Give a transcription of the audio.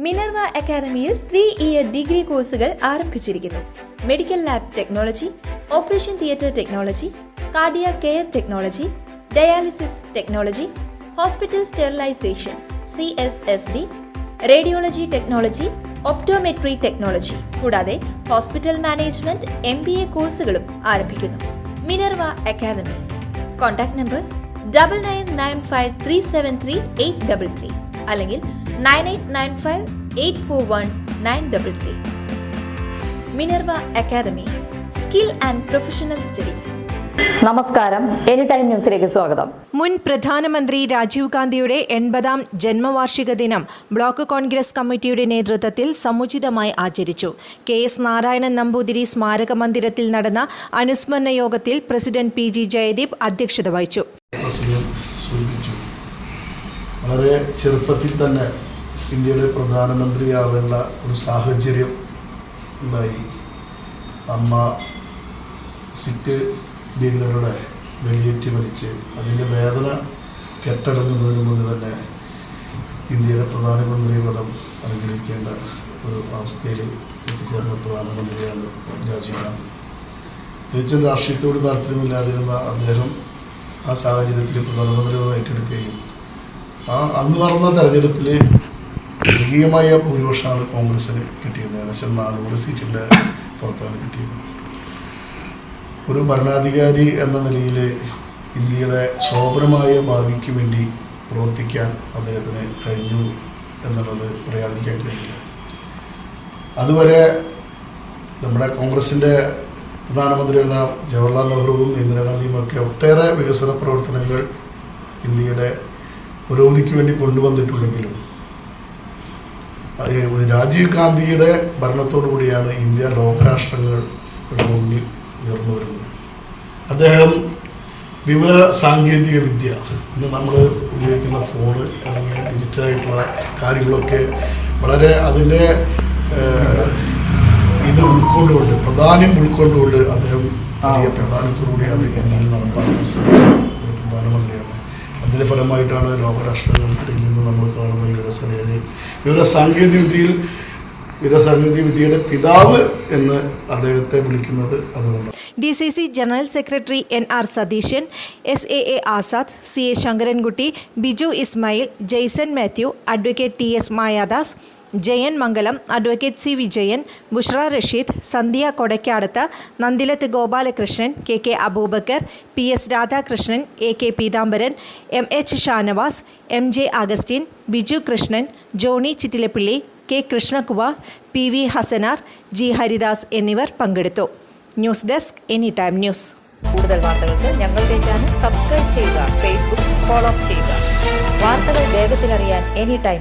Minerva അക്കാദമിയിൽ 3-ഇയർ degree കോഴ്സുകൾ ആരംഭിച്ചിരിക്കുന്നു. Medical lab technology, operation theatre technology, cardiac care technology, dialysis technology, hospital sterilisation CSSD, radiology technology, optometry technology കൂടാതെ hospital management MBA കോഴ്സുകളും ആരംഭിക്കുന്നു. Minerva academy. Contact number 9995373833 അല്ലെങ്കിൽ 9895841933. Minerva academy, skill and professional studies. നമസ്കാരം, any time ന്യൂസിലേക്ക് സ്വാഗതം. മുൻ പ്രധാനമന്ത്രി രാജീവ് ഗാന്ധിയുടെ 80ാം ജന്മവാർഷിക ദിനം ബ്ലോക്ക് കോൺഗ്രസ് കമ്മിറ്റിയുടെ നേതൃത്വത്തിൽ സമുചിതമായി ആചരിച്ചു. KS നാരായണൻ നമ്പൂതിരി സ്മാരക മന്ദിരത്തിൽ നടന്ന അനുസ്മരണ യോഗത്തിൽ പ്രസിഡന്റ് PG ജയദീപ് അധ്യക്ഷത വഹിച്ചു. വളരെ ചെറുപ്പത്തിൽ തന്നെ ഇന്ത്യയുടെ പ്രധാനമന്ത്രിയാവേണ്ട ഒരു സാഹചര്യം ഉണ്ടായി. അമ്മ സിഖ് ഭീകരരുടെ വെടിയേറ്റ് മരിച്ച് അതിൻ്റെ വേദന കെട്ടടങ്ങുന്നതിന് മുന്നേ തന്നെ ഇന്ത്യയുടെ പ്രധാനമന്ത്രി പദം അലങ്കരിക്കേണ്ട ഒരു അവസ്ഥയിൽ എത്തിച്ചേർന്ന പ്രധാനമന്ത്രിയാണ് രാജീവ് ഗാന്ധി. തികച്ചും രാഷ്ട്രീയത്തോട് താല്പര്യമില്ലാതിരുന്ന അദ്ദേഹം ആ സാഹചര്യത്തിൽ പ്രധാനമന്ത്രി പദം ഏറ്റെടുക്കുകയും അന്ന് നടന്ന തെരഞ്ഞെടുപ്പിൽ ജനകീയമായ ഭൂരിപക്ഷമാണ് കോൺഗ്രസിന് കിട്ടിയത്. ഏകദേശം 400 സീറ്റിൻ്റെ പുറത്താണ് കിട്ടിയത്. ഒരു ഭരണാധികാരി എന്ന നിലയിൽ ഇന്ത്യയുടെ ശോഭനമായ ഭാവിക്ക് വേണ്ടി പ്രവർത്തിക്കാൻ അദ്ദേഹത്തിന് കഴിഞ്ഞു എന്നുള്ളത് പറയാതിരിക്കാൻ കഴിയില്ല. അതുവരെ നമ്മുടെ കോൺഗ്രസിൻ്റെ പ്രധാനമന്ത്രിയായിരുന്ന ജവഹർലാൽ നെഹ്റുവും ഇന്ദിരാഗാന്ധിയും ഒക്കെ ഒട്ടേറെ വികസന പ്രവർത്തനങ്ങൾ ഇന്ത്യയുടെ പുരോഗതിക്ക് വേണ്ടി കൊണ്ടുവന്നിട്ടുണ്ടെങ്കിലും രാജീവ് ഗാന്ധിയുടെ ഭരണത്തോടു കൂടിയാണ് ഇന്ത്യ ലോകരാഷ്ട്രങ്ങളുടെ മുന്നിൽ ഉയർന്നു വരുന്നത്. അദ്ദേഹം വിവര സാങ്കേതിക വിദ്യ, ഇന്ന് നമ്മൾ ഉപയോഗിക്കുന്ന ഫോണ് അല്ലെങ്കിൽ ഡിജിറ്റലായിട്ടുള്ള കാര്യങ്ങളൊക്കെ വളരെ അതിൻ്റെ ഇത് ഉൾക്കൊണ്ടുകൊണ്ട് പ്രാധാന്യം ഉൾക്കൊണ്ടുകൊണ്ട് അദ്ദേഹം വലിയ പ്രാധാന്യത്തോടുകൂടി അത് ഇന്ത്യയിൽ നടപ്പാക്കാൻ ശ്രമിച്ച ഒരു പ്രധാനമന്ത്രിയാണ്. അതിൻ്റെ ഫലമായിട്ടാണ് ലോകരാഷ്ട്രങ്ങൾക്കിടയിൽ നിന്ന് നമ്മൾ കാണുന്ന വിവരസാങ്കേതിക വിദ്യയുടെ പിതാവ് എന്ന് അദ്ദേഹത്തെ വിളിക്കുന്നത് അതുകൊണ്ട്. DCC general secretary NR Satheesan, SAA Azad, CA Sankarankutty, Biju Ismail, Jaison Mathew, advocate TS Mayadas, Jayan Mangalam, advocate C Vijayan, Bushra Rasheed, Sandhya Kodakkadath, Nandilath Gopalakrishnan, KK Aboobacker, PS Radhakrishnan, AK Peethambaran, MH Shanavas, MJ Augustine, Biju Krishnan, Johny Chittilappilly, K Krishnakumar, PV Hasanar, G Haridas എന്നിവർ പങ്കെടുത്തു. News desk, any time news. കൂടുതൽ വാർത്തകൾക്ക് ഞങ്ങളുടെ ചാനൽ സബ്സ്ക്രൈബ് ചെയ്യുക, Facebook ഫോളോ ചെയ്യുക. വാർത്തകൾ വേഗത്തിലറിയാൻ എനി ടൈം